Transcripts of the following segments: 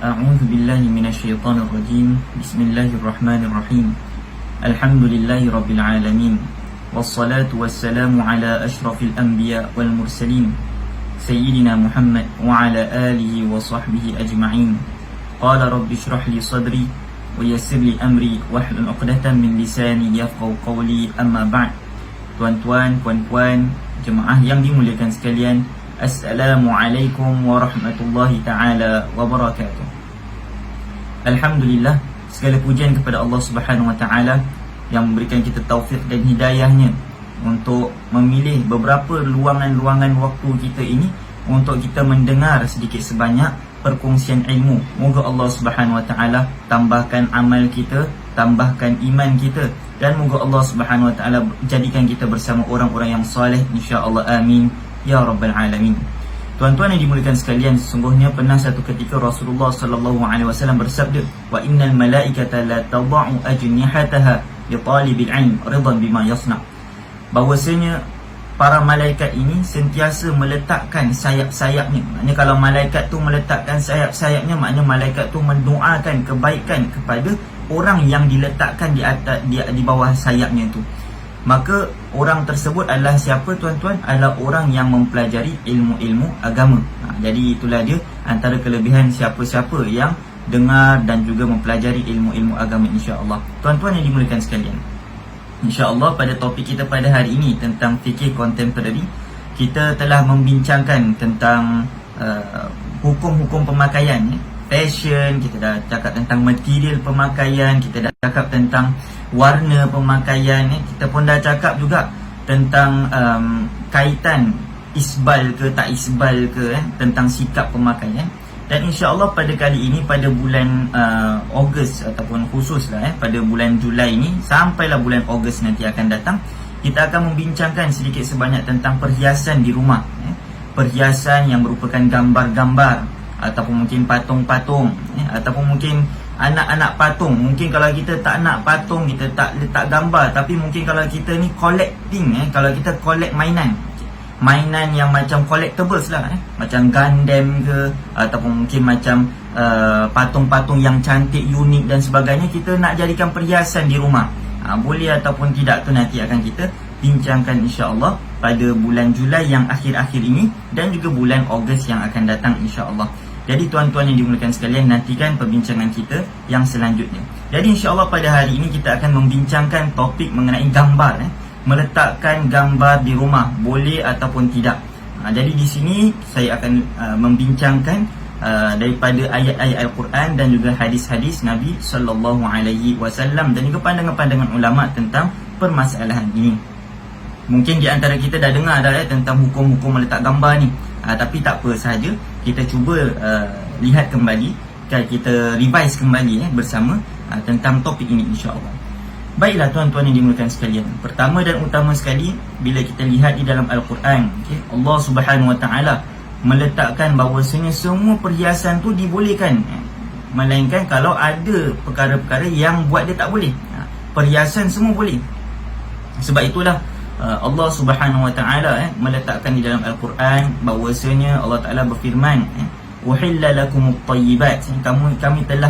A'udzu billahi minasyaitonir rajim. Bismillahirrahmanirrahim. Alhamdulillahi rabbil alamin. Wassalatu wassalamu ala asyrafil anbiya wal mursalin sayyidina Muhammad wa ala alihi wa sahbihi ajma'in. Qala rabbi shrah li sadri wa yassir li amri wahlul 'uqdatam min lisani yafqahu qawli. Amma ba'd. Tuan-tuan, puan-puan, jemaah yang dimuliakan sekalian, Assalamualaikum warahmatullahi ta'ala wabarakatuh. Alhamdulillah, segala pujian kepada Allah Subhanahu wa ta'ala yang memberikan kita taufik dan hidayahnya untuk memilih beberapa luangan-luangan waktu kita ini untuk kita mendengar sedikit sebanyak perkongsian ilmu. Moga Allah Subhanahu wa ta'ala tambahkan amal kita, tambahkan iman kita, dan moga Allah Subhanahu wa ta'ala jadikan kita bersama orang-orang yang soleh, insya-Allah, amin ya rabbal alamin. Tuan-tuan yang dimuliakan sekalian, sesungguhnya pernah satu ketika Rasulullah sallallahu alaihi wasallam bersabda, wa innal malaikata la tad'u ajnihataha li talibil ilm ridan bima yasna. Bahwasanya para malaikat ini sentiasa meletakkan sayap-sayapnya. Maknanya kalau malaikat tu meletakkan sayap-sayapnya, maknanya malaikat tu mendoakan kebaikan kepada orang yang diletakkan di atas di bawah sayapnya tu. Maka orang tersebut adalah siapa, tuan-tuan? Adalah orang yang mempelajari ilmu-ilmu agama. Jadi itulah dia antara kelebihan siapa-siapa yang dengar dan juga mempelajari ilmu-ilmu agama, insya-Allah. Tuan-tuan yang dimuliakan sekalian, insya-Allah pada topik kita pada hari ini tentang fikih kontemporari, kita telah membincangkan tentang hukum-hukum pemakaian, fashion, kita dah cakap tentang material pemakaian, kita dah cakap tentang warna pemakaian, kita pun dah cakap juga tentang kaitan isbal ke tak isbal ke, tentang sikap pemakaian. Dan insya-Allah pada kali ini, pada bulan Ogos ataupun khususlah pada bulan Julai ini sampailah bulan Ogos nanti akan datang, kita akan membincangkan sedikit sebanyak tentang perhiasan di rumah, perhiasan yang merupakan gambar-gambar ataupun mungkin patung-patung, ataupun mungkin anak-anak patung. Mungkin kalau kita tak nak patung, kita tak letak gambar, tapi mungkin kalau kita ni collecting, kalau kita collect mainan yang macam collectibles lah, macam Gundam ke, ataupun mungkin macam patung-patung yang cantik, unik dan sebagainya, kita nak jadikan perhiasan di rumah, boleh ataupun tidak, tu nanti akan kita bincangkan insya-Allah pada bulan Julai yang akhir-akhir ini dan juga bulan Ogos yang akan datang, insya-Allah. Jadi tuan-tuan yang dimuliakan sekalian, nantikan perbincangan kita yang selanjutnya. Jadi insya-Allah pada hari ini kita akan membincangkan topik mengenai gambar, meletakkan gambar di rumah boleh ataupun tidak. Jadi di sini saya akan membincangkan daripada ayat-ayat Al-Quran dan juga hadis-hadis Nabi sallallahu alaihi wasallam dan juga pandangan-pandangan ulama tentang permasalahan ini. Mungkin di antara kita dah dengar dah tentang hukum-hukum meletak gambar ni, tapi tak apa sahaja, kita cuba lihat kembali, kita revise kembali bersama tentang topik ini, insya-Allah. Baiklah tuan-tuan yang dimuliakan sekalian, pertama dan utama sekali, bila kita lihat di dalam Al-Quran, Allah Subhanahu wa ta'ala meletakkan bahawasanya semua perhiasan tu dibolehkan, melainkan kalau ada perkara-perkara yang buat dia tak boleh. Perhiasan semua boleh. Sebab itulah Allah Subhanahu wa ta'ala meletakkan di dalam Al-Quran bahawasanya Allah Ta'ala berfirman, uhilla lakumut tayyibat, kami telah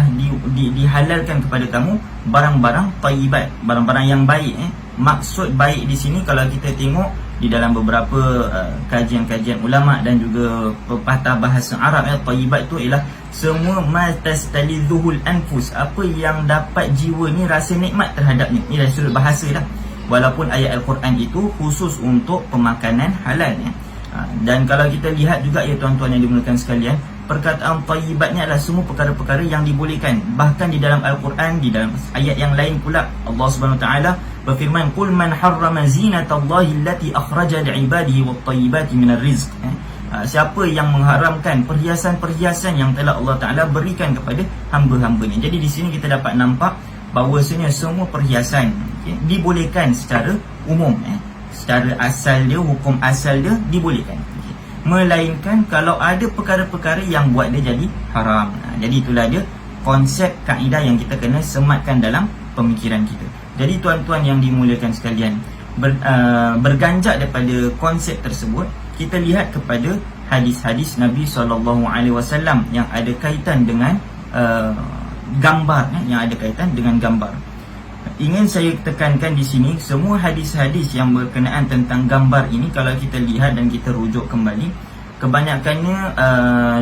dihalalkan kepada kamu barang-barang tayyibat, barang-barang yang baik. Maksud baik di sini, kalau kita tengok di dalam beberapa kajian-kajian ulama dan juga pepatah bahasa Arab, tayyibat itu ialah semua ma tastalidhuhul anfus, apa yang dapat jiwa ni rasa nikmat terhadapnya. Ini dari sudut bahasa lah, walaupun ayat Al-Quran itu khusus untuk pemakanan halal, dan kalau kita lihat juga, ya tuan-tuan yang dimuliakan sekalian, perkataan tayyibatnya adalah semua perkara-perkara yang dibolehkan. Bahkan di dalam Al-Quran, di dalam ayat yang lain pula, Allah Subhanahu Wa Taala berfirman, qul man harrama zinatallahi allati akhraja li'ibadihi wat-tayyibati minar rizq. Siapa yang mengharamkan perhiasan-perhiasan yang telah Allah Taala berikan kepada hamba-hambanya. Jadi di sini kita dapat nampak bahawasanya semua perhiasan dibolehkan secara umum, secara asal dia, hukum asal dia dibolehkan, melainkan kalau ada perkara-perkara yang buat dia jadi haram. Jadi itulah dia konsep kaedah yang kita kena sematkan dalam pemikiran kita. Jadi tuan-tuan yang dimuliakan sekalian, berganjak daripada konsep tersebut, kita lihat kepada hadis-hadis Nabi SAW yang ada kaitan dengan gambar yang ada kaitan dengan gambar. Ingin saya tekankan di sini, semua hadis-hadis yang berkenaan tentang gambar ini, kalau kita lihat dan kita rujuk kembali, kebanyakannya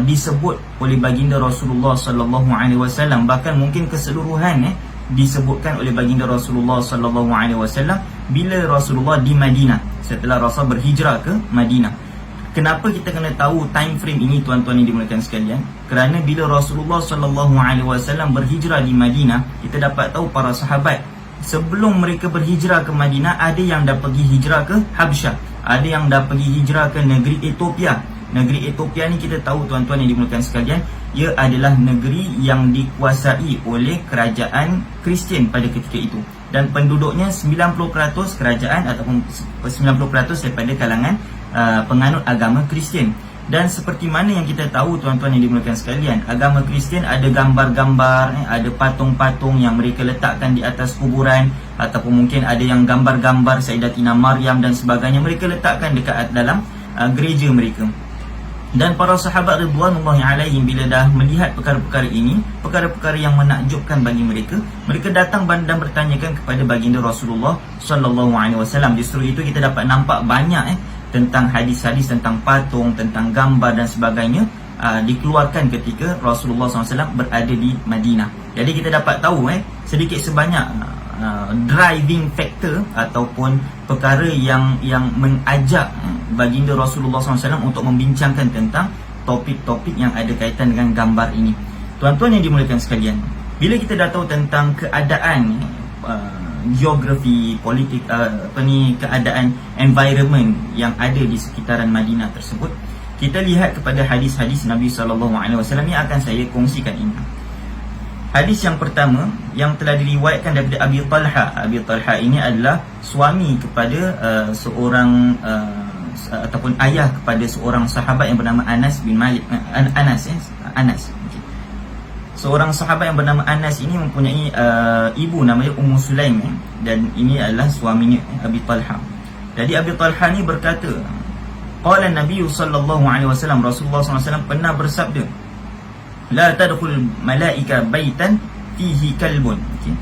disebut oleh baginda Rasulullah sallallahu alaihi wasallam, bahkan mungkin keseluruhan disebutkan oleh baginda Rasulullah sallallahu alaihi wasallam bila Rasulullah di Madinah, setelah Rasul berhijrah ke Madinah. Kenapa kita kena tahu time frame ini, tuan-tuan yang dimuliakan sekalian? Kerana bila Rasulullah sallallahu alaihi wasallam berhijrah di Madinah, kita dapat tahu para sahabat sebelum mereka berhijrah ke Madinah, ada yang dah pergi hijrah ke Habsyah, ada yang dah pergi hijrah ke negeri Ethiopia. Negeri Ethiopia ni kita tahu, tuan-tuan yang dimuliakan sekalian, ia adalah negeri yang dikuasai oleh kerajaan Kristian pada ketika itu, dan penduduknya 90% kerajaan ataupun 90% daripada kalangan penganut agama Kristian. Dan seperti mana yang kita tahu, tuan-tuan yang dimuliakan sekalian, agama Kristian ada gambar-gambar, ada patung-patung yang mereka letakkan di atas kuburan, ataupun mungkin ada yang gambar-gambar Sayyidatina Maryam dan sebagainya, mereka letakkan dekat dalam gereja mereka. Dan para sahabat ridwanullahi alaihim bila dah melihat perkara-perkara ini, perkara-perkara yang menakjubkan bagi mereka, mereka datang dan bertanyakan kepada baginda Rasulullah sallallahu alaihi wasallam. Justru itu kita dapat nampak banyak tentang hadis-hadis tentang patung, tentang gambar dan sebagainya dikeluarkan ketika Rasulullah SAW berada di Madinah. Jadi kita dapat tahu sedikit sebanyak driving factor ataupun perkara yang mengajak baginda Rasulullah SAW untuk membincangkan tentang topik-topik yang ada kaitan dengan gambar ini. Tuan-tuan yang dimuliakan sekalian, bila kita dah tahu tentang keadaan geografi, politik, keadaan environment yang ada di sekitaran Madinah tersebut, kita lihat kepada hadis-hadis Nabi SAW yang akan saya kongsikan ini. Hadis yang pertama yang telah diriwayatkan daripada Abi Talha. Abi Talha ini adalah suami kepada seorang ataupun ayah kepada seorang sahabat yang bernama Anas bin Malik. Anas. Okay. Seorang sahabat yang bernama Anas ini mempunyai ibu namanya Ummu Sulaim, dan ini adalah suaminya Abi Talha. Jadi Abi Talha ni berkata, qala Nabi sallallahu alaihi wasallam, Rasulullah SAW pernah bersabda, la tadkhul malaika baitan fihi kalbun. Okay.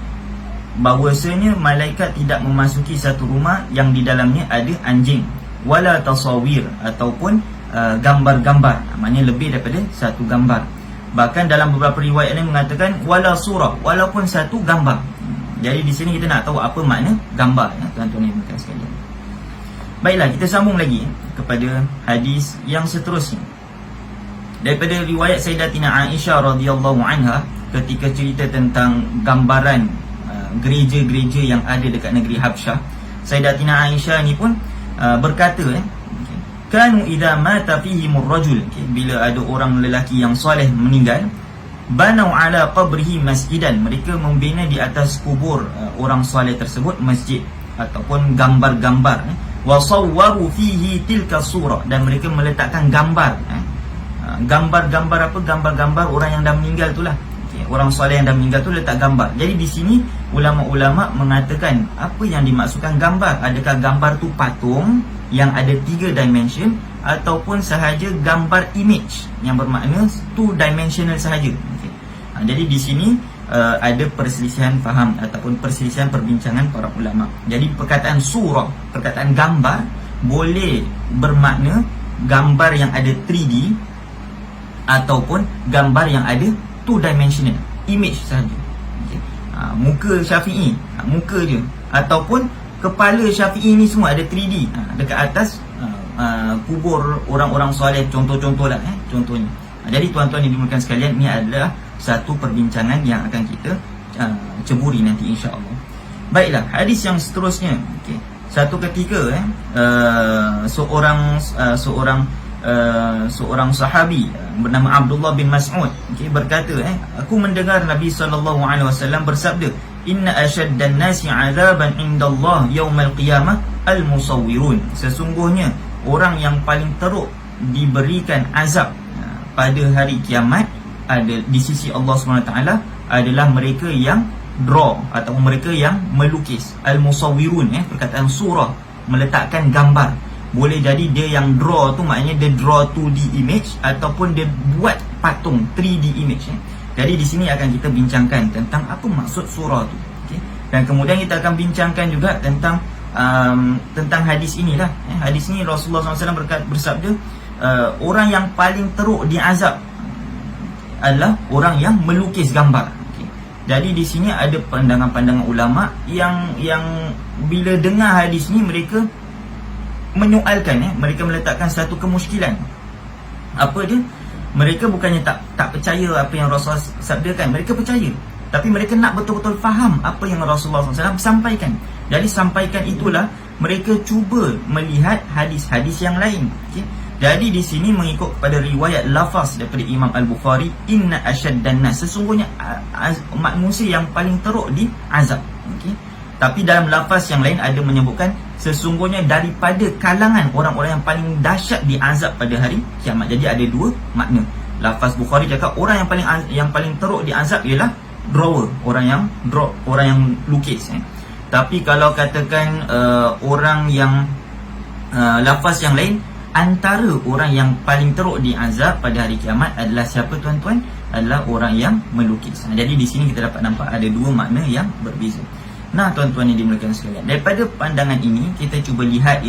Bahawasanya malaikat tidak memasuki satu rumah yang di dalamnya ada anjing, wala tasawir, ataupun gambar-gambar, maknanya lebih daripada satu gambar. Bahkan dalam beberapa riwayat ini mengatakan wala surah, walaupun satu gambar. Jadi di sini kita nak tahu apa makna gambar, tuan-tuan yang berkata sekalian. Baiklah, kita sambung lagi kepada hadis yang seterusnya. Daripada riwayat Sayyidatina Aisyah radhiyallahu anha, ketika cerita tentang gambaran gereja-gereja yang ada dekat negeri Habsyah, Sayyidatina Aisyah ni pun berkata, kanu idza mata fihimur rajul, bila ada orang lelaki yang soleh meninggal, banau ala qabrihi masjidan, mereka membina di atas kubur orang soleh tersebut masjid ataupun gambar-gambar, wa sawwaru fihi tilka surah, dan mereka meletakkan gambar. Gambar-gambar apa? Gambar-gambar orang yang dah meninggal itulah. Orang soleh yang dah meninggal tu letak gambar. Jadi di sini ulama-ulama mengatakan apa yang dimaksudkan gambar. Adakah gambar tu patung yang ada 3 dimension, ataupun sahaja gambar image yang bermakna 2 dimensional sahaja. Jadi di sini ada perselisihan faham ataupun perselisihan perbincangan para ulama. Jadi perkataan surah, perkataan gambar, boleh bermakna gambar yang ada 3D ataupun gambar yang ada 2 dimensional, image sahaja. Muka Syafi'i, muka je, ataupun kepala Syafi'i ni semua ada 3D dekat atas kubur orang-orang soleh, contoh-contohlah contohnya. Jadi tuan-tuan yang dimuliakan sekalian, ini adalah satu perbincangan yang akan kita ceburi nanti insya-Allah. Baiklah, hadis yang seterusnya. Satu ketika seorang sahabi bernama Abdullah bin Mas'ud berkata, aku mendengar Nabi SAW bersabda, inna asyaddan nasi azaban indallah yaumal qiyamah al-musawwirun, sesungguhnya orang yang paling teruk diberikan azab pada hari kiamat ada di sisi Allah SWT adalah mereka yang draw ataupun mereka yang melukis. Al-musawwirun, perkataan surah, meletakkan gambar. Boleh jadi dia yang draw tu maknanya dia draw 2D image, ataupun dia buat patung 3D image. Jadi di sini akan kita bincangkan tentang apa maksud surah tu. Okay? Dan kemudian kita akan bincangkan juga tentang hadis inilah. Hadis ini Rasulullah SAW bersabda, orang yang paling teruk diazab adalah orang yang melukis gambar. Okay? Jadi di sini ada pandangan-pandangan ulama yang bila dengar hadis ni mereka menyoalkan, mereka meletakkan satu kemusykilan. Apa dia? Mereka bukannya tak percaya apa yang Rasulullah sabdakan, mereka percaya, tapi mereka nak betul-betul faham apa yang Rasulullah SAW sampaikan. Jadi sampaikan itulah mereka cuba melihat hadis-hadis yang lain. Okay? Jadi di sini mengikut kepada riwayat lafaz daripada Imam Al-Bukhari, inna asyaddan nas, sesungguhnya manusia yang paling teruk di azab. Okay? Tapi dalam lafaz yang lain ada menyebutkan sesungguhnya daripada kalangan orang-orang yang paling dahsyat diazab pada hari kiamat. Jadi ada dua makna. Lafaz Bukhari cakap orang yang paling teruk diazab ialah drawer, orang yang lukis. Tapi kalau katakan orang yang lafaz yang lain, antara orang yang paling teruk diazab pada hari kiamat adalah siapa tuan-tuan? Adalah orang yang melukis. Jadi di sini kita dapat nampak ada dua makna yang berbeza. Nah tuan-tuan yang dimuliakan sekalian, daripada pandangan ini kita cuba lihat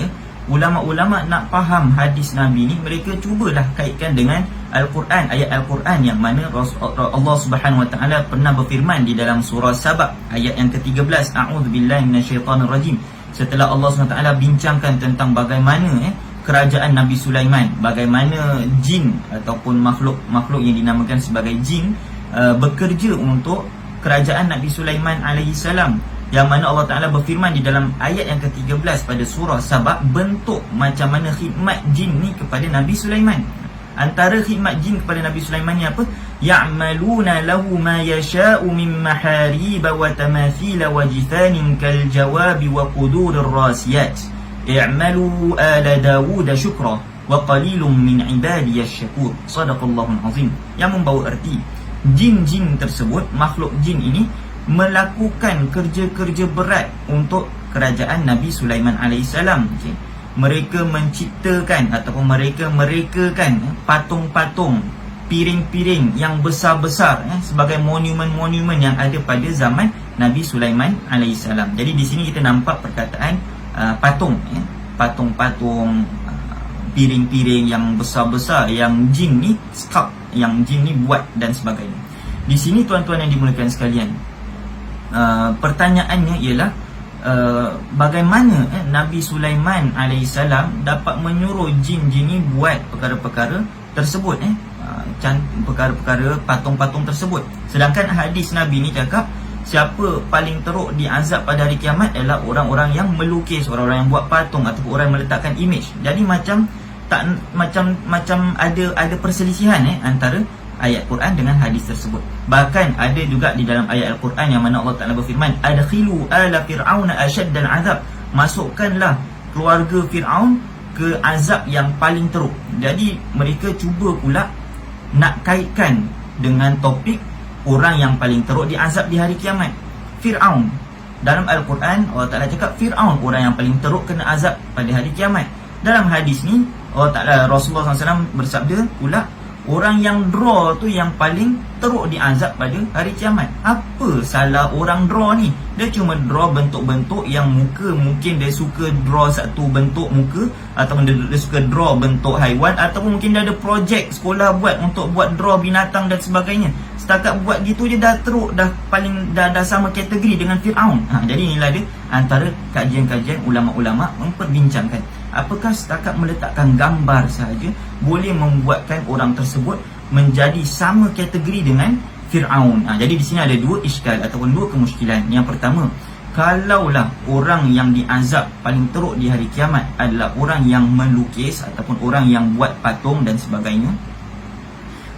ulama-ulama nak faham hadis Nabi ni, mereka cubalah kaitkan dengan Al-Quran, ayat Al-Quran yang mana Allah Subhanahu Wa Taala pernah berfirman di dalam surah Saba ayat yang ke-13, a'udzubillahi minasyaitanirrajim. Setelah Allah Subhanahu Wa Taala bincangkan tentang bagaimana kerajaan Nabi Sulaiman, bagaimana jin ataupun makhluk yang dinamakan sebagai jin bekerja untuk kerajaan Nabi Sulaiman alaihi salam, yang mana Allah Ta'ala berfirman di dalam ayat yang ke-13 pada surah Saba, bentuk macam mana khidmat jin ni kepada Nabi Sulaiman. Antara khidmat jin kepada Nabi Sulaiman ni apa? Ya'maluna lahu ma yasha'u min maharib wa tamathil wa jifanin kal jawabi wa qudurir rasiyat. I'malu ala Dawud syukra wa qalilum min ibadiyash syakur. Sadaqallahul azim. Yang membawa erti jin-jin tersebut, makhluk jin ini melakukan kerja-kerja berat untuk kerajaan Nabi Sulaiman alaihissalam. Okay. Mereka menciptakan ataupun mereka merekakan patung-patung, piring-piring yang besar-besar sebagai monumen-monumen yang ada pada zaman Nabi Sulaiman alaihissalam. Jadi di sini kita nampak perkataan patung, patung-patung, piring-piring yang besar-besar yang jin ni sculpt, yang jin ni buat dan sebagainya. Di sini tuan-tuan yang dimuliakan sekalian, pertanyaannya ialah bagaimana Nabi Sulaiman alaihissalam dapat menyuruh jin-jin ni buat perkara-perkara tersebut, perkara-perkara patung-patung tersebut. Sedangkan hadis Nabi ni cakap siapa paling teruk diazab pada hari kiamat adalah orang-orang yang melukis, orang-orang yang buat patung ataupun orang yang meletakkan image. Jadi macam ada perselisihan antara ayat Quran dengan hadis tersebut. Bahkan ada juga di dalam ayat Al-Quran yang mana Allah Ta'ala berfirman, adkhilu ala fir'auna asyaddal azab, masukkanlah keluarga Fir'aun ke azab yang paling teruk. Jadi mereka cuba pula nak kaitkan dengan topik orang yang paling teruk diazab di hari kiamat, Fir'aun. Dalam Al-Quran Allah Ta'ala cakap Fir'aun orang yang paling teruk kena azab pada hari kiamat. Dalam hadis ni Allah Ta'ala, Rasulullah SAW bersabda pula, orang yang draw tu yang paling teruk diazab pada hari kiamat. Apa salah orang draw ni? Dia cuma draw bentuk-bentuk yang muka, mungkin dia suka draw satu bentuk muka, ataupun dia suka draw bentuk haiwan, ataupun mungkin dia ada projek sekolah buat untuk buat draw binatang dan sebagainya. Setakat buat gitu je dah teruk, dah sama kategori dengan Fir'aun. Jadi inilah dia antara kajian-kajian ulama-ulama memperbincangkan, apakah setakat meletakkan gambar sahaja boleh membuatkan orang tersebut menjadi sama kategori dengan Fir'aun. Jadi di sini ada dua iskal ataupun dua kemusykilan. Yang pertama, kalaulah orang yang diazab paling teruk di hari kiamat adalah orang yang melukis ataupun orang yang buat patung dan sebagainya,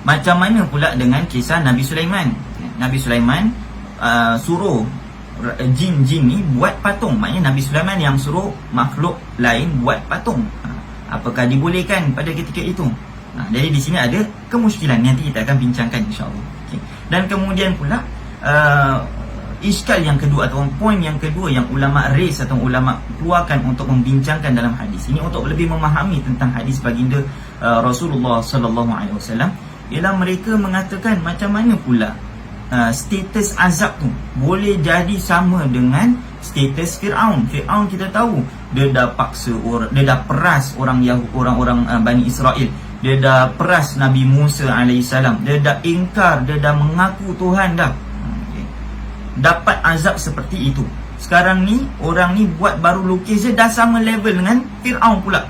macam mana pula dengan kisah Nabi Sulaiman? Nabi Sulaiman suruh jin-jin ni buat patung. Maknanya Nabi Sulaiman yang suruh makhluk lain buat patung. Apakah dibolehkan pada ketika itu? Jadi di sini ada kemusykilan, nanti kita akan bincangkan insya-Allah. Okay. Dan kemudian pula iskal yang kedua atau poin yang kedua yang ulama raise atau ulama keluarkan untuk membincangkan dalam hadis ini, untuk lebih memahami tentang hadis baginda Rasulullah sallallahu alaihi wasallam, ialah mereka mengatakan macam mana pula status azab tu boleh jadi sama dengan status Fir'aun. Fir'aun kita tahu dia dah paksa orang, dia dah peras orang Bani Israel, dia dah peras Nabi Musa alaihissalam, dia dah ingkar, dia dah mengaku Tuhan dah. Dapat azab seperti itu. Sekarang ni orang ni buat baru lukis dia dah sama level dengan Fir'aun pula.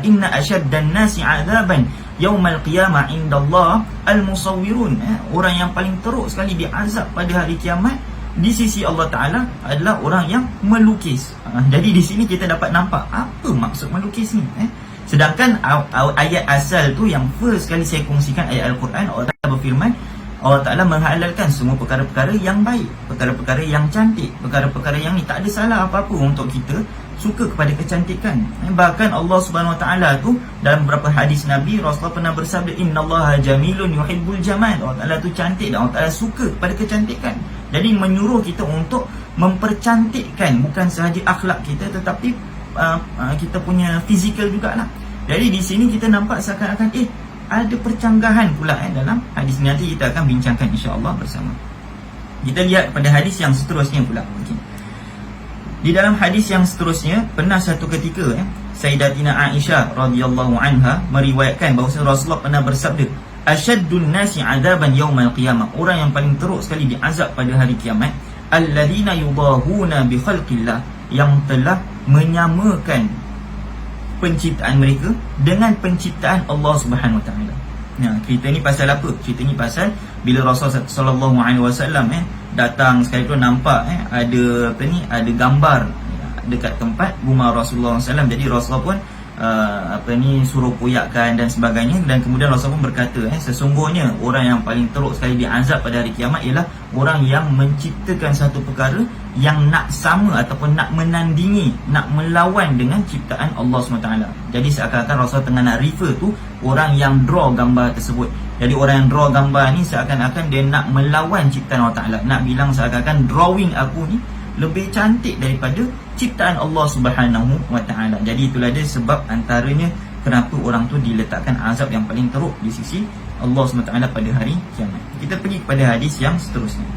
Inna asyaddan nasi azaban yaumal qiyamah indallah al-musawwirun. Orang yang paling teruk sekali diazab pada hari kiamat di sisi Allah Ta'ala adalah orang yang melukis. Jadi di sini kita dapat nampak apa maksud melukis ni. Sedangkan ayat asal tu yang first kali saya kongsikan, ayat Al-Quran, Allah Ta'ala berfirman, Allah Ta'ala menghalalkan semua perkara-perkara yang baik, perkara-perkara yang cantik, perkara-perkara yang ni tak ada salah apa-apa untuk kita suka kepada kecantikan. Bahkan Allah Subhanahu Wa Ta'ala tu dalam beberapa hadis Nabi, Rasulullah pernah bersabda, innallaha jamilun yuhibbul jamal. Allah Ta'ala tu cantik dan Allah Ta'ala suka kepada kecantikan. Jadi menyuruh kita untuk mempercantikkan bukan sahaja akhlak kita, tetapi kita punya fizikal jugalah. Jadi di sini kita nampak seakan-akan ada percanggahan pula dalam hadis ni. Nanti kita akan bincangkan insya-Allah bersama. Kita lihat pada hadis yang seterusnya pula. Di dalam hadis yang seterusnya, pernah satu ketika Sayyidatina Aisyah radhiyallahu anha meriwayatkan bahawa Rasulullah pernah bersabda, asyaddun nasi azaban yaumal qiyamah, orang yang paling teruk sekali diazab pada hari kiamat, alladhina yudahuna bi khalqillah, yang telah menyamakan penciptaan mereka dengan penciptaan Allah Subhanahu Wa Taala. Nah, cerita ni pasal apa? Cerita ni pasal bila Rasulullah sallallahu alaihi wasallam datang sekali tu nampak ada gambar dekat tempat rumah Rasulullah SAW. Jadi Rasulullah pun suruh koyakkan dan sebagainya. Dan kemudian Rasulullah pun berkata, sesungguhnya orang yang paling teruk sekali diazab pada hari kiamat ialah orang yang menciptakan satu perkara yang nak sama ataupun nak menandingi, nak melawan dengan ciptaan Allah SWT. Jadi seakan-akan Rasulullah tengah nak refer tu orang yang draw gambar tersebut. Jadi orang yang draw gambar ni seakan-akan dia nak melawan ciptaan Allah Ta'ala, nak bilang seakan-akan drawing aku ni lebih cantik daripada ciptaan Allah Subhanahu Wa Ta'ala. Jadi itulah dia sebab antaranya kenapa orang tu diletakkan azab yang paling teruk di sisi Allah SWT pada hari kiamat. Kita pergi kepada hadis yang seterusnya.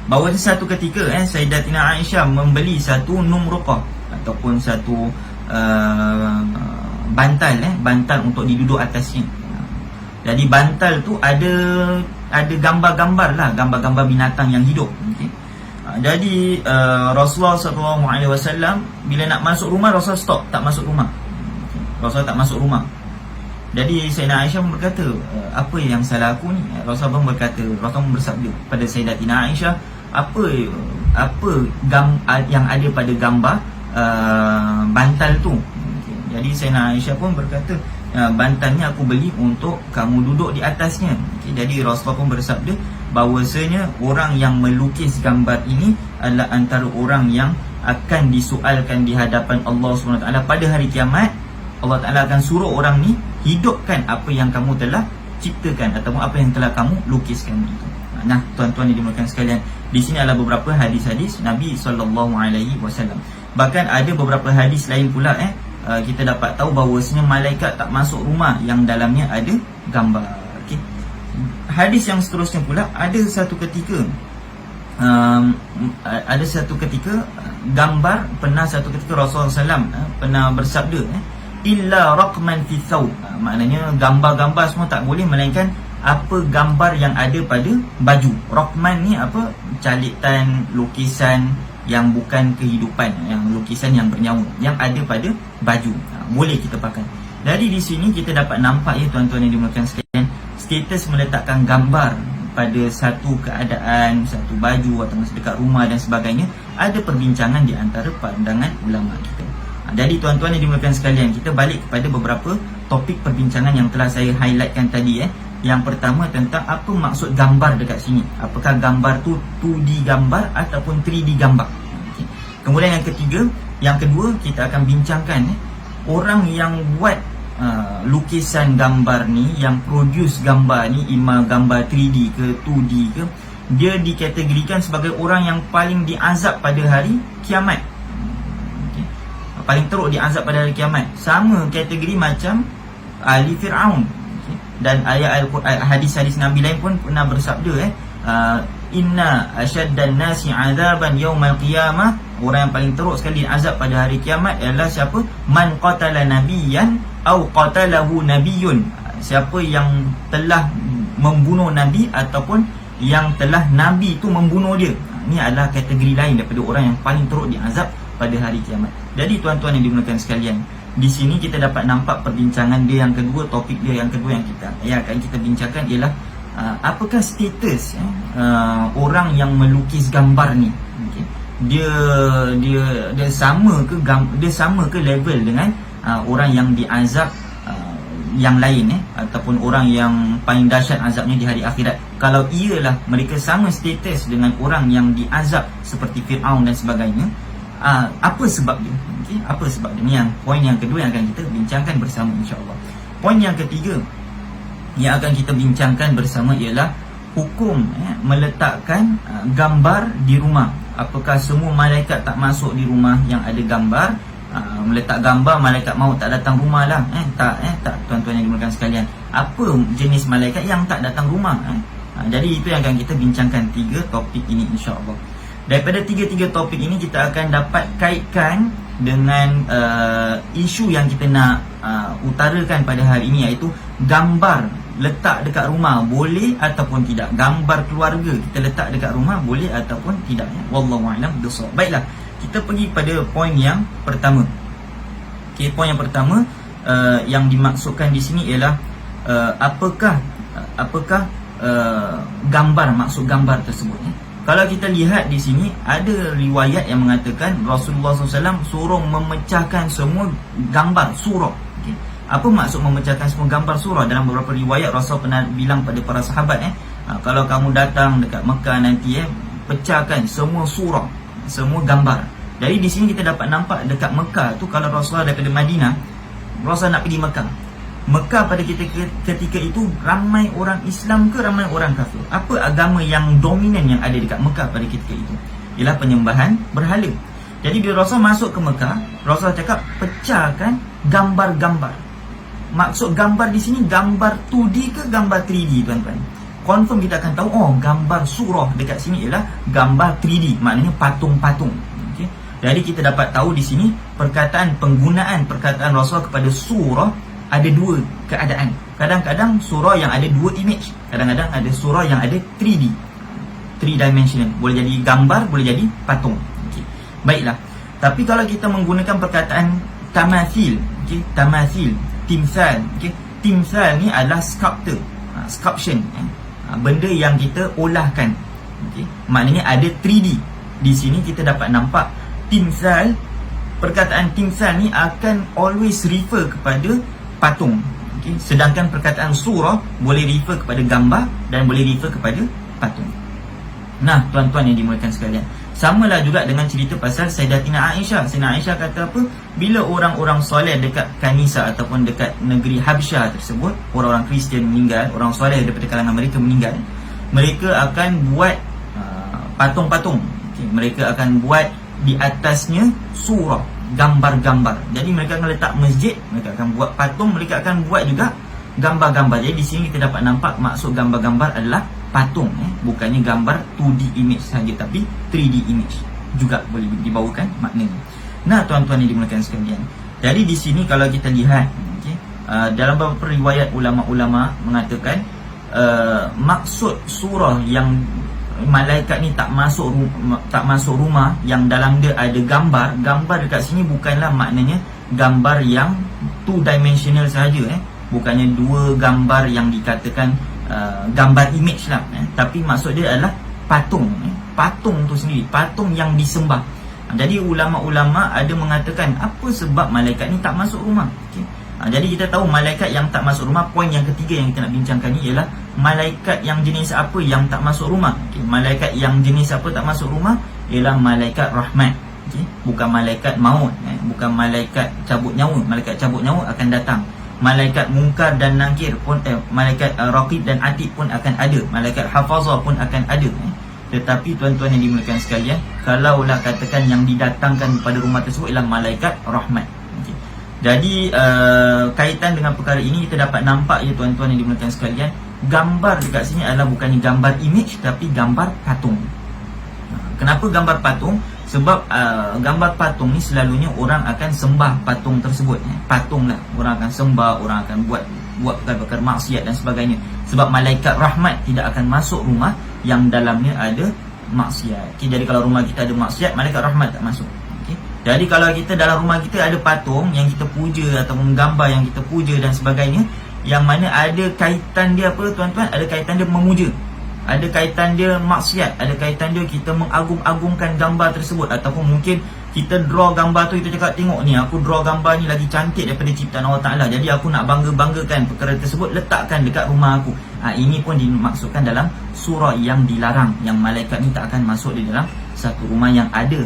Bahawa satu ketika Sayyidatina Aisyah membeli satu numruqah ataupun satu bantal untuk diduduk atasnya. Jadi bantal tu ada gambar-gambar lah, gambar-gambar binatang yang hidup. Okay. Jadi Rasulullah SAW bila nak masuk rumah, Rasulullah stop, tak masuk rumah. Rasulullah tak masuk rumah. Jadi Sayyidina Aisyah pun berkata, apa yang salah aku ni? Rasulullah pun berkata, Rasulullah pun bersabda pada Sayyidatina Aisyah, apa yang ada pada gambar bantal tu. Jadi Sayyidina Aisyah pun berkata, bantalnya aku beli untuk kamu duduk di atasnya. Jadi Rasulullah pun bersabda bahawasanya orang yang melukis gambar ini adalah antara orang yang akan disoalkan di hadapan Allah SWT pada hari kiamat. Allah Ta'ala akan suruh orang ni hidupkan apa yang kamu telah ciptakan ataupun apa yang telah kamu lukiskan itu. Nah, tuan-tuan yang dimuliakan sekalian, di sini adalah beberapa hadis-hadis Nabi SAW. Bahkan ada beberapa hadis lain pula kita dapat tahu bahawasanya malaikat tak masuk rumah yang dalamnya ada gambar. Okay. Hadis yang seterusnya pula, ada satu ketika gambar, pernah satu ketika Rasulullah SAW pernah bersabda, illa raqman fi thawb, maknanya gambar-gambar semua tak boleh melainkan apa gambar yang ada pada baju. Raqman ni apa? Calitan, lukisan yang bukan kehidupan, yang lukisan yang bernyawa, yang ada pada baju, boleh kita pakai. Jadi di sini kita dapat nampak tuan-tuan yang dimuliakan sekalian, status meletakkan gambar pada satu keadaan, satu baju atau dekat rumah dan sebagainya, ada perbincangan di antara pandangan ulama kita. Jadi tuan-tuan yang dimuliakan sekalian, kita balik kepada beberapa topik perbincangan yang telah saya highlightkan tadi. Yang pertama tentang apa maksud gambar dekat sini. Apakah gambar tu 2D gambar ataupun 3D gambar. Okay. Kemudian yang kedua kita akan bincangkan orang yang buat lukisan gambar ni, yang produce gambar ni, ima gambar 3D ke 2D ke, dia dikategorikan sebagai orang yang paling diazab pada hari kiamat. Paling teruk diazab pada hari kiamat. Sama kategori macam ahli Fir'aun. Dan ayat Al-Quran, hadis-hadis Nabi lain pun pernah bersabda inna asyaddan nasi azaban yaumal qiyamah, orang yang paling teruk sekali azab pada hari kiamat ialah siapa? Man qatala nabiyyan au qatalahu nabiyyun, siapa yang telah membunuh nabi ataupun yang telah nabi itu membunuh dia. Ini adalah kategori lain daripada orang yang paling teruk diazab pada hari kiamat. Jadi tuan-tuan yang dimuliakan sekalian, di sini kita dapat nampak perbincangan dia yang kedua, topik dia yang kedua yang akan kita bincangkan ialah apakah status orang yang melukis gambar ni. Okay. Dia sama ke level dengan orang yang diazab yang lain ataupun orang yang paling dahsyat azabnya di hari akhirat. Kalau iyalah mereka sama status dengan orang yang diazab seperti Fir'aun dan sebagainya, apa sebab dia? Okay, apa sebab dia? Ni yang poin yang kedua yang akan kita bincangkan bersama insya-Allah. Poin yang ketiga yang akan kita bincangkan bersama ialah hukum meletakkan gambar di rumah. Apakah semua malaikat tak masuk di rumah yang ada gambar? Meletak gambar, malaikat maut tak datang rumah lah. Tak tuan-tuan yang dimuliakan sekalian. Apa jenis malaikat yang tak datang rumah? Jadi itu yang akan kita bincangkan 3 topik ini insya-Allah. Daripada 3 topik ini kita akan dapat kaitkan dengan isu yang kita nak utarakan pada hari ini, iaitu gambar letak dekat rumah boleh ataupun tidak. Gambar keluarga kita letak dekat rumah boleh ataupun tidak. Wallahu a'lam bissawab. Baiklah, kita pergi pada poin yang pertama. Okey, poin yang pertama yang dimaksudkan di sini ialah apakah gambar, maksud gambar tersebut. Kalau kita lihat di sini ada riwayat yang mengatakan Rasulullah SAW suruh memecahkan semua gambar surah. Okay. Apa maksud memecahkan semua gambar surah? Dalam beberapa riwayat Rasul pernah bilang pada para sahabat kalau kamu datang dekat Mekah nanti pecahkan semua surah, semua gambar. Jadi di sini kita dapat nampak dekat Mekah tu, kalau Rasulullah daripada Madinah, Rasulullah nak pergi Mekah. Mekah pada ketika itu ramai orang Islam ke ramai orang kafir? Apa agama yang dominan yang ada dekat Mekah pada ketika itu? Ialah penyembahan berhala. Jadi bila Rasul masuk ke Mekah, Rasul cakap pecahkan gambar-gambar. Maksud gambar di sini gambar 2D ke gambar 3D tuan-tuan? Confirm kita akan tahu gambar surah dekat sini ialah gambar 3D, maknanya patung-patung. Okay? Jadi kita dapat tahu di sini penggunaan perkataan Rasul kepada surah ada 2 keadaan. Kadang-kadang surah yang ada 2 image, kadang-kadang ada surah yang ada 3D, 3 dimensional. Boleh jadi gambar, boleh jadi patung. Okay. Baiklah. Tapi kalau kita menggunakan perkataan tamathil, tamathil, timsal. Timsal ni adalah sculpture, sculption, benda yang kita olahkan. Maknanya ada 3D. Di sini kita dapat nampak timsal. Perkataan timsal ni akan always refer kepada patung. Sedangkan perkataan surah boleh refer kepada gambar dan boleh refer kepada patung. Nah, tuan-tuan yang dimuliakan sekalian, samalah juga dengan cerita pasal Sayyidatina Aisyah. Sayyidatina Aisyah kata apa? Bila orang-orang soleh dekat Kanisa ataupun dekat negeri Habsyah tersebut, orang-orang Kristian meninggal, orang soleh daripada kalangan mereka meninggal, mereka akan buat patung-patung. Mereka akan buat di atasnya surah, gambar-gambar. Jadi mereka akan letak masjid, mereka akan buat patung, mereka akan buat juga gambar-gambar. Jadi di sini kita dapat nampak maksud gambar-gambar adalah patung, bukannya gambar 2D image saja, tapi 3D image juga boleh dibawakan maknanya. Nah, tuan-tuan yang dimuliakan sekalian, jadi di sini kalau kita lihat dalam beberapa riwayat ulama-ulama mengatakan maksud surah yang malaikat ni tak masuk rumah yang dalam dia ada gambar. Gambar dekat sini bukanlah maknanya gambar yang 2 dimensional sahaja, bukannya 2 gambar yang dikatakan gambar image lah, tapi maksud dia adalah patung, patung tu sendiri, patung yang disembah. Jadi ulama-ulama ada mengatakan apa sebab malaikat ni tak masuk rumah. Jadi kita tahu malaikat yang tak masuk rumah. Poin yang ketiga yang kita nak bincangkan ni ialah malaikat yang jenis apa yang tak masuk rumah. Malaikat yang jenis apa tak masuk rumah ialah malaikat rahmat. Bukan malaikat maut, bukan malaikat cabut nyawa. Malaikat cabut nyawa akan datang. Malaikat mungkar dan nakir pun malaikat raqib dan atid pun akan ada. Malaikat hafazah pun akan ada. Tetapi tuan-tuan yang dimuliakan sekalian, kalaulah katakan yang didatangkan pada rumah tersebut ialah malaikat rahmat. Jadi kaitan dengan perkara ini kita dapat nampak ya tuan-tuan yang dimuliakan sekalian, gambar dekat sini adalah bukannya gambar image tapi gambar patung. Kenapa gambar patung? Sebab gambar patung ni selalunya orang akan sembah patung tersebut. Patung lah, orang akan sembah, orang akan buat perkara-perkara maksiat dan sebagainya. Sebab malaikat rahmat tidak akan masuk rumah yang dalamnya ada maksiat. Jadi kalau rumah kita ada maksiat, malaikat rahmat tak masuk. Jadi kalau kita dalam rumah kita ada patung yang kita puja ataupun gambar yang kita puja dan sebagainya, yang mana ada kaitan dia apa tuan-tuan? Ada kaitan dia memuja, ada kaitan dia maksiat, ada kaitan dia kita mengagung-agungkan gambar tersebut. Ataupun mungkin kita draw gambar tu, kita cakap tengok ni, aku draw gambar ni lagi cantik daripada ciptaan Allah Ta'ala, jadi aku nak bangga-banggakan perkara tersebut, letakkan dekat rumah aku. Ini pun dimaksudkan dalam surah yang dilarang, yang malaikat ni tak akan masuk di dalam satu rumah yang ada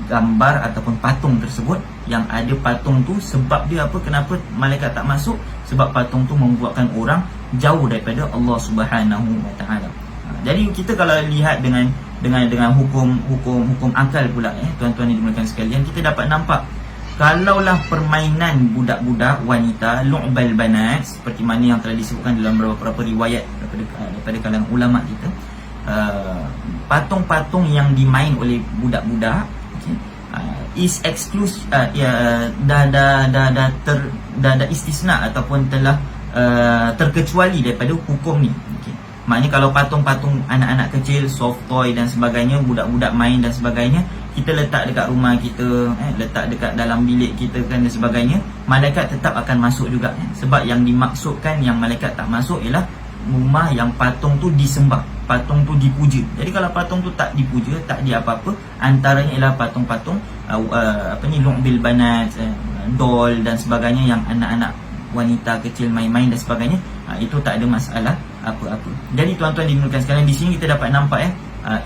gambar ataupun patung tersebut. Yang ada patung tu sebab dia apa? Kenapa malaikat tak masuk? Sebab patung tu membuatkan orang jauh daripada Allah Subhanahu Wa Ta'ala. Jadi kita kalau lihat dengan hukum akal pula tuan-tuan yang dimuliakan sekalian, kita dapat nampak kalaulah permainan budak-budak wanita, lu'bal banat, seperti mana yang telah disebutkan dalam beberapa riwayat daripada kalangan ulama kita, patung-patung yang dimain oleh budak-budak is exclusive, dah istisna ataupun telah terkecuali daripada hukum ni. Maknanya kalau patung-patung anak-anak kecil, soft toy dan sebagainya, budak-budak main dan sebagainya, kita letak dekat rumah kita, letak dekat dalam bilik kita kan dan sebagainya, malaikat tetap akan masuk juga. Sebab yang dimaksudkan yang malaikat tak masuk ialah rumah yang patung tu disembah, patung tu dipuja. Jadi kalau patung tu tak dipuja, tak di apa-apa, antaranya ialah patung-patung lu'bil banat, doll dan sebagainya yang anak-anak wanita kecil main-main dan sebagainya, itu tak ada masalah apa-apa. Jadi tuan-tuan dimuliakan sekalian, di sini kita dapat nampak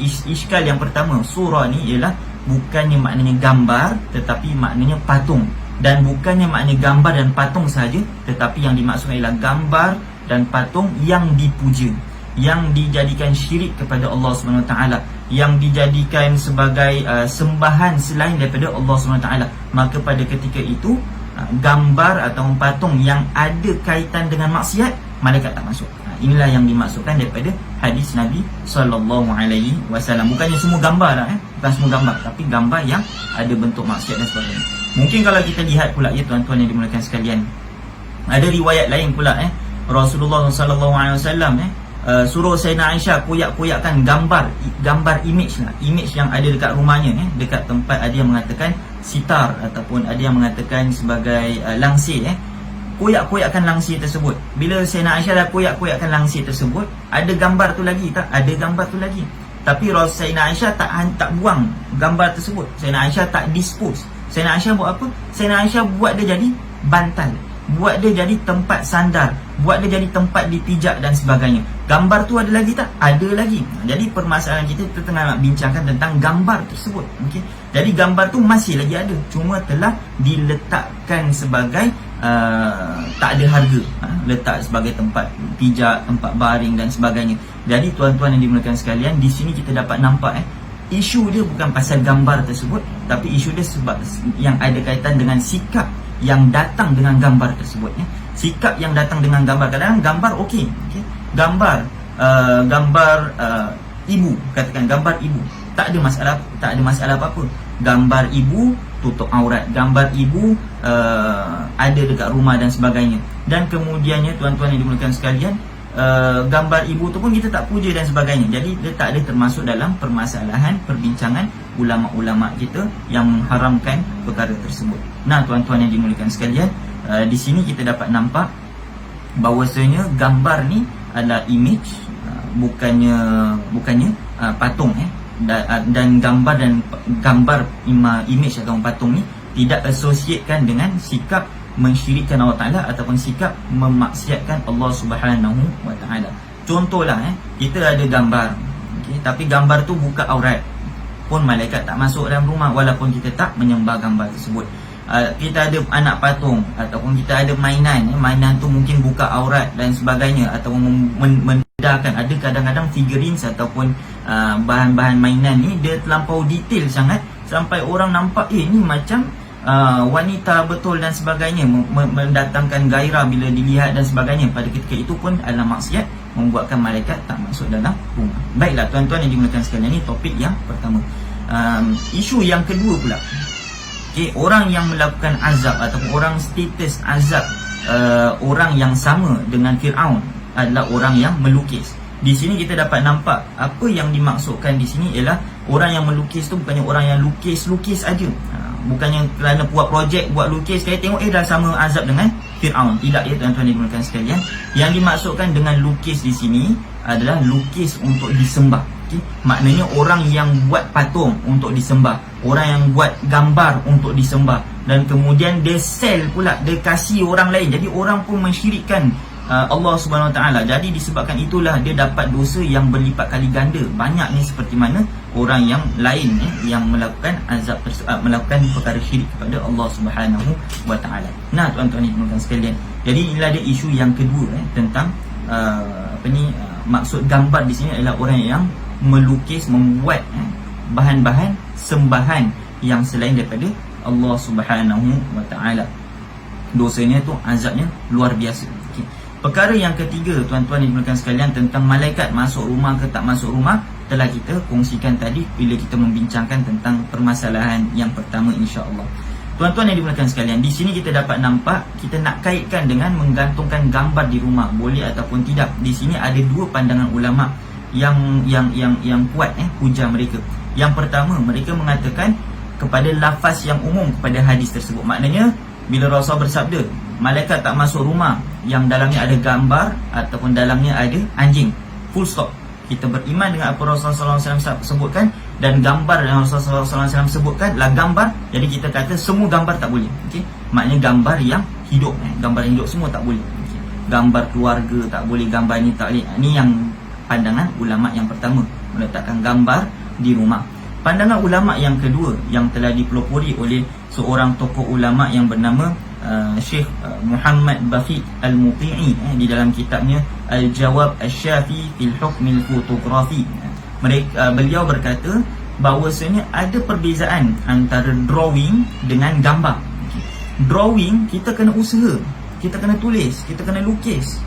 iskal yang pertama surah ni ialah bukannya maknanya gambar tetapi maknanya patung, dan bukannya maknanya gambar dan patung saja, tetapi yang dimaksudkan ialah gambar dan patung yang dipuja, yang dijadikan syirik kepada Allah SWT, yang dijadikan sebagai sembahan selain daripada Allah SWT. Maka pada ketika itu gambar atau patung yang ada kaitan dengan maksiat, malaikat tak masuk. Inilah yang dimaksudkan daripada hadis Nabi SAW. Bukannya semua gambar lah, bukan semua gambar, tapi gambar yang ada bentuk maksiat dan sebagainya. Mungkin kalau kita lihat pula ya tuan-tuan yang dimuliakan sekalian, ada riwayat lain pula Rasulullah SAW suruh Sayyidina Aisyah koyak-koyakkan gambar image lah, image yang ada dekat rumahnya, dekat tempat ada yang mengatakan sitar ataupun ada yang mengatakan sebagai langsir, koyak-koyakkan langsir tersebut. Bila Sayyidina Aisyah dah koyak-koyakkan langsir tersebut, ada gambar tu lagi tak? Ada gambar tu lagi. Tapi Sayyidina Aisyah tak buang gambar tersebut. Sayyidina Aisyah tak dispose. Sayyidina Aisyah buat apa? Sayyidina Aisyah buat dia jadi bantal, buat dia jadi tempat sandar, buat dia jadi tempat dipijak dan sebagainya. Gambar tu ada lagi tak? Ada lagi. Jadi permasalahan kita tengah nak bincangkan tentang gambar tersebut. Okay? Jadi gambar tu masih lagi ada, cuma telah diletakkan sebagai tak ada harga, letak sebagai tempat pijak, tempat baring dan sebagainya. Jadi tuan-tuan yang dimuliakan sekalian, di sini kita dapat nampak isu dia bukan pasal gambar tersebut, tapi isu dia sebab yang ada kaitan dengan sikap yang datang dengan gambar tersebut. Sikap yang datang dengan gambar, kadang-kadang gambar okey, gambar ibu, katakan gambar ibu, tak ada masalah apa-apa. Gambar ibu tutup aurat, gambar ibu ada dekat rumah dan sebagainya. Dan kemudiannya tuan-tuan yang dimuliakan sekalian, gambar ibu tu pun kita tak puja dan sebagainya. Jadi dia tak ada termasuk dalam permasalahan perbincangan ulama-ulama kita yang mengharamkan perkara tersebut. Nah tuan-tuan yang dimuliakan sekalian, di sini kita dapat nampak bahawasanya gambar ni adalah image, bukannya patung. Dan gambar image atau patung ni tidak associatekan dengan sikap mensyirikkan Allah Ta'ala ataupun sikap memaksiatkan Allah Subhanahu Wa Ta'ala. Contohlah kita ada gambar, tapi gambar tu buka aurat, pun malaikat tak masuk dalam rumah walaupun kita tak menyembah gambar tersebut. Kita ada anak patung ataupun kita ada mainan tu mungkin buka aurat dan sebagainya, atau mendedahkan. Ada kadang-kadang figurines ataupun bahan-bahan mainan ni dia terlampau detail sangat sampai orang nampak ni macam wanita betul dan sebagainya, mendatangkan gairah bila dilihat dan sebagainya, pada ketika itu pun adalah maksiat, membuatkan malaikat tak masuk dalam rumah. Baiklah tuan-tuan yang dimuliakan sekalian, ini topik yang pertama. Isu yang kedua pula, orang yang melakukan azab ataupun orang status azab orang yang sama dengan Fir'aun adalah orang yang melukis. Di sini kita dapat nampak apa yang dimaksudkan di sini ialah orang yang melukis tu bukannya orang yang lukis-lukis aja. Bukannya kerana buat projek, buat lukis, saya tengok dah sama azab dengan Fir'aun. Tidak ya tuan-tuan dimuliakan sekalian. Yang dimaksudkan dengan lukis di sini adalah lukis untuk disembah. Maknanya orang yang buat patung untuk disembah, orang yang buat gambar untuk disembah, dan kemudian dia sell pula, dia kasih orang lain. Jadi orang pun mensyirikkan Allah Subhanahu Wa Taala. Jadi disebabkan itulah dia dapat dosa yang berlipat kali ganda. Banyak ni seperti mana orang yang lain yang melakukan azab melakukan perkara syirik kepada Allah Subhanahu Wa Taala. Nah tuan-tuan dan sekalian, jadi inilah dia isu yang kedua tentang maksud gambar di sini adalah orang yang melukis, membuat bahan-bahan sembahan yang selain daripada Allah Subhanahu Wa Taala. Dosanya tu, azabnya luar biasa. Okay. Perkara yang ketiga tuan-tuan dan puan sekalian, tentang malaikat masuk rumah ke tak masuk rumah, telah kita kongsikan tadi bila kita membincangkan tentang permasalahan yang pertama, insya-Allah. Tuan-tuan yang dimuliakan sekalian, di sini kita dapat nampak, kita nak kaitkan dengan menggantungkan gambar di rumah, boleh ataupun tidak. Di sini ada dua pandangan ulama yang kuat hujah mereka. Yang pertama, mereka mengatakan kepada lafaz yang umum kepada hadis tersebut. Maknanya bila Rasul bersabda malaikat tak masuk rumah yang dalamnya ada gambar ataupun dalamnya ada anjing, full stop. Kita beriman dengan apa Rasulullah SAW sebutkan, dan gambar yang Rasulullah SAW sebutkan lah gambar. Jadi kita kata semua gambar tak boleh. Okay? Maknanya gambar yang hidup, gambar yang hidup semua tak boleh. Okay? Gambar keluarga tak boleh, gambar ni tak boleh. Ini yang pandangan ulama yang pertama, meletakkan gambar di rumah. Pandangan ulama yang kedua yang telah dipelopori oleh seorang tokoh ulama yang bernama Syekh Muhammad Baqi Al-Muti'i di dalam kitabnya Al-Jawab Al-Syafi fil Hukm Al-Fotografi. Beliau berkata bahawasanya ada perbezaan antara drawing dengan gambar. Drawing kita kena usaha, kita kena tulis, kita kena lukis.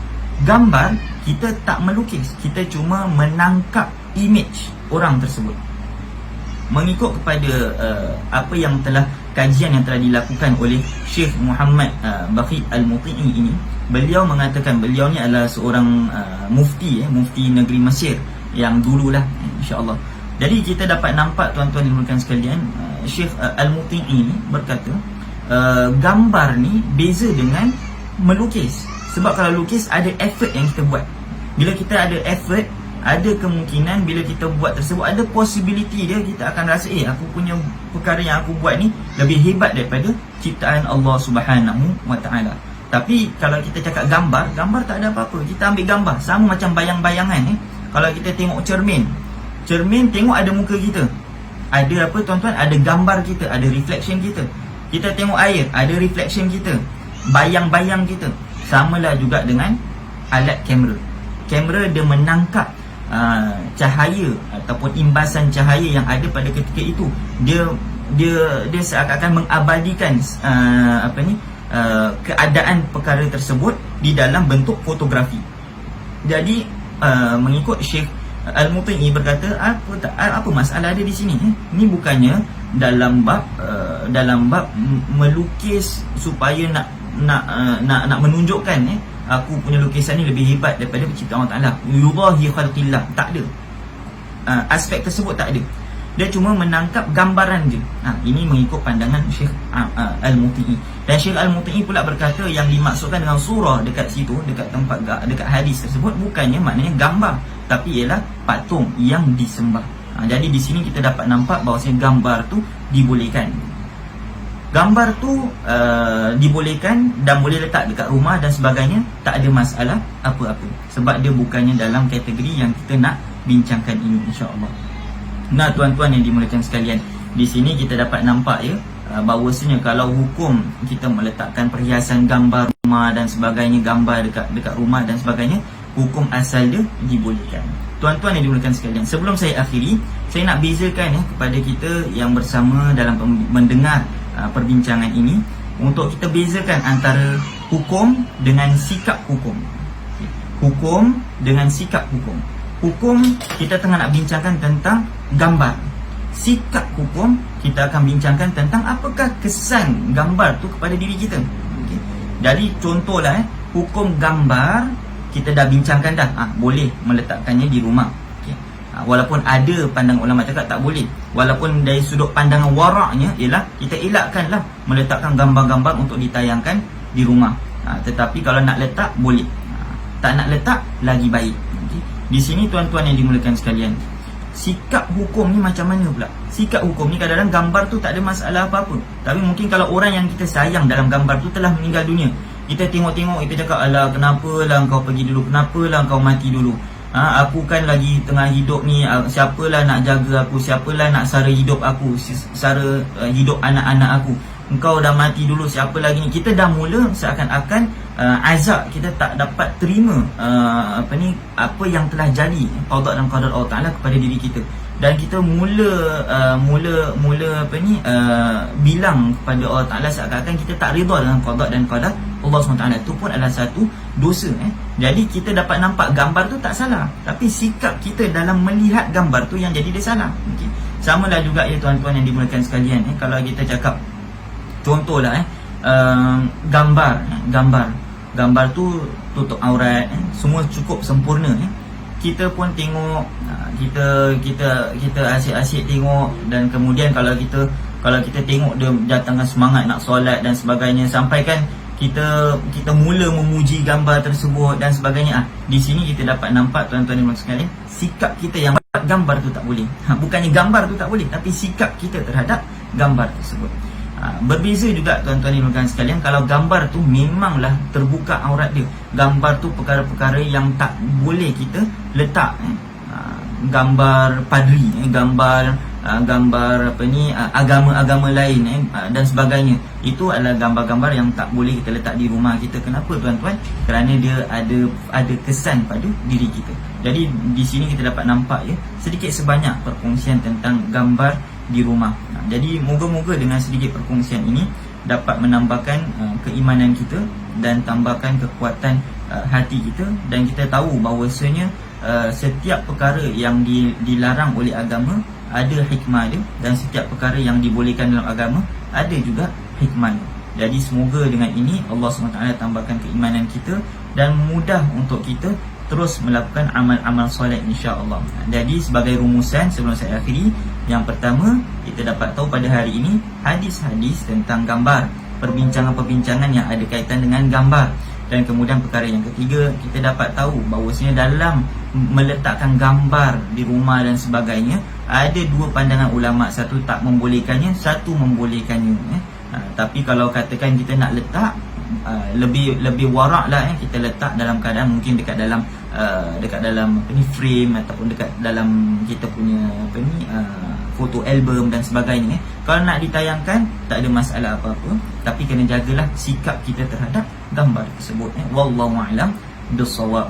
Gambar kita tak melukis, kita cuma menangkap image orang tersebut. Mengikut kepada apa yang telah kajian yang telah dilakukan oleh Syekh Muhammad Baqi Al-Muti'i ini, beliau mengatakan, beliau ni adalah seorang mufti negeri Mesir yang dululah, insya-Allah. Jadi kita dapat nampak tuan-tuan dan puan sekalian, Syekh Al-Muti'i ini berkata gambar ni beza dengan melukis. Sebab kalau lukis ada effort yang kita buat. Bila kita ada effort, ada kemungkinan bila kita buat tersebut, ada possibility dia, kita akan rasa aku punya perkara yang aku buat ni lebih hebat daripada ciptaan Allah Subhanahu Wa Taala. Tapi kalau kita cakap gambar, gambar tak ada apa-apa. Kita ambil gambar sama macam bayang-bayangan Kalau kita tengok cermin tengok ada muka kita. Ada apa tuan-tuan? Ada gambar kita, ada reflection kita. Kita tengok air, ada reflection kita, bayang-bayang kita. Samalah juga dengan alat kamera. Kamera dia menangkap cahaya ataupun imbasan cahaya yang ada pada ketika itu. Dia seakan-akan mengabadikan keadaan perkara tersebut di dalam bentuk fotografi. Jadi mengikut Syekh Al-Muti'i berkata, apa masalah ada di sini? Ini bukannya dalam bab melukis supaya nak menunjukkan aku punya lukisan ni lebih hebat daripada penciptaan Allah Ta'ala, yudahi khalqillah. Tak ada, aspek tersebut tak ada. Dia cuma menangkap gambaran je. Ini mengikut pandangan Syekh Al-Muti'i. Dan Syekh Al-Muti'i pula berkata yang dimaksudkan dengan surah dekat situ, dekat tempat, dekat hadis tersebut, bukannya maknanya gambar, tapi ialah patung yang disembah. Jadi di sini kita dapat nampak bahawasanya gambar tu dibolehkan. Gambar tu dibolehkan dan boleh letak dekat rumah dan sebagainya, tak ada masalah apa-apa. Sebab dia bukannya dalam kategori yang kita nak bincangkan ini, insya-Allah. Nah tuan-tuan yang dimuliakan sekalian, di sini kita dapat nampak bahawasanya kalau hukum kita meletakkan perhiasan gambar rumah dan sebagainya, gambar dekat rumah dan sebagainya, hukum asal dia dibolehkan. Tuan-tuan yang dimuliakan sekalian, sebelum saya akhiri, saya nak bezakan kepada kita yang bersama dalam mendengar perbincangan ini untuk kita bezakan antara hukum dengan sikap hukum. Hukum dengan sikap hukum. Hukum kita tengah nak bincangkan tentang gambar. Sikap hukum kita akan bincangkan tentang apakah kesan gambar tu kepada diri kita. Okay. Jadi contohlah hukum gambar kita dah bincangkan dah. Boleh meletakkannya di rumah. Okay. Walaupun ada pandang ulama cakap tak boleh. Walaupun dari sudut pandangan waraknya ialah kita elakkanlah meletakkan gambar-gambar untuk ditayangkan di rumah. Tetapi kalau nak letak boleh. Tak nak letak lagi baik. Okay. Di sini tuan-tuan yang dimuliakan sekalian, sikap hukum ni macam mana pula? Sikap hukum ni kadang-kadang gambar tu tak ada masalah apa-apa. Tapi mungkin kalau orang yang kita sayang dalam gambar tu telah meninggal dunia, kita tengok-tengok, kita cakap, alah kenapalah kau pergi dulu, kenapalah kau mati dulu. Aku kan lagi tengah hidup ni, siapalah nak jaga aku, siapalah nak sara hidup aku, sara hidup anak-anak aku. Engkau dah mati dulu, siapa lagi ni? Kita dah mula seakan-akan azab kita tak dapat terima apa yang telah jadi qada dan qadar Allah Taala kepada diri kita, dan kita mula bilang kepada Allah Taala seakan-akan kita tak redha dengan qada dan qadar Allah SWT. Itu pun adalah satu dosa. Jadi kita dapat nampak gambar tu tak salah, tapi sikap kita dalam melihat gambar tu yang jadi dia salah. Okay. Sama lah juga ya tuan-tuan yang dimuliakan sekalian, kalau kita cakap contohlah gambar tu tutup aurat, semua cukup sempurna. Kita pun tengok, kita asyik-asyik tengok, dan kemudian kalau kita tengok dia datangkan semangat nak solat dan sebagainya, sampai kan kita mula memuji gambar tersebut dan sebagainya. Di sini kita dapat nampak tuan-tuan dan sekalian, sikap kita yang gambar tu tak boleh. Bukannya gambar tu tak boleh, tapi sikap kita terhadap gambar tersebut. Berbeza juga tuan-tuan dan puan sekalian, kalau gambar tu memanglah terbuka aurat dia. Gambar tu perkara-perkara yang tak boleh kita letak. Gambar padri, gambar agama-agama lain dan sebagainya. Itu adalah gambar-gambar yang tak boleh kita letak di rumah kita. Kenapa tuan-tuan? Kerana dia ada kesan pada diri kita. Jadi di sini kita dapat nampak sedikit sebanyak perkongsian tentang gambar di rumah. Jadi moga-moga dengan sedikit perkongsian ini dapat menambahkan keimanan kita dan tambahkan kekuatan hati kita, dan kita tahu bahawasanya setiap perkara yang dilarang oleh agama ada hikmah dia, dan setiap perkara yang dibolehkan dalam agama ada juga hikmahnya. Jadi semoga dengan ini Allah SWT tambahkan keimanan kita dan mudah untuk kita terus melakukan amal-amal soleh insya-Allah. Jadi sebagai rumusan sebelum saya akhiri, yang pertama kita dapat tahu pada hari ini hadis-hadis tentang gambar, perbincangan-perbincangan yang ada kaitan dengan gambar. Dan kemudian perkara yang ketiga, kita dapat tahu bahawasanya dalam meletakkan gambar di rumah dan sebagainya ada dua pandangan ulama, satu tak membolehkannya, satu membolehkannya. Tapi kalau katakan kita nak letak, lebih warak lah kita letak dalam keadaan mungkin dekat dalam frame ataupun dekat dalam kita punya foto album dan sebagainya. Kalau nak ditayangkan tak ada masalah apa-apa, tapi kena jagalah sikap kita terhadap gambar tersebut. Wallahu a'lam bissawab.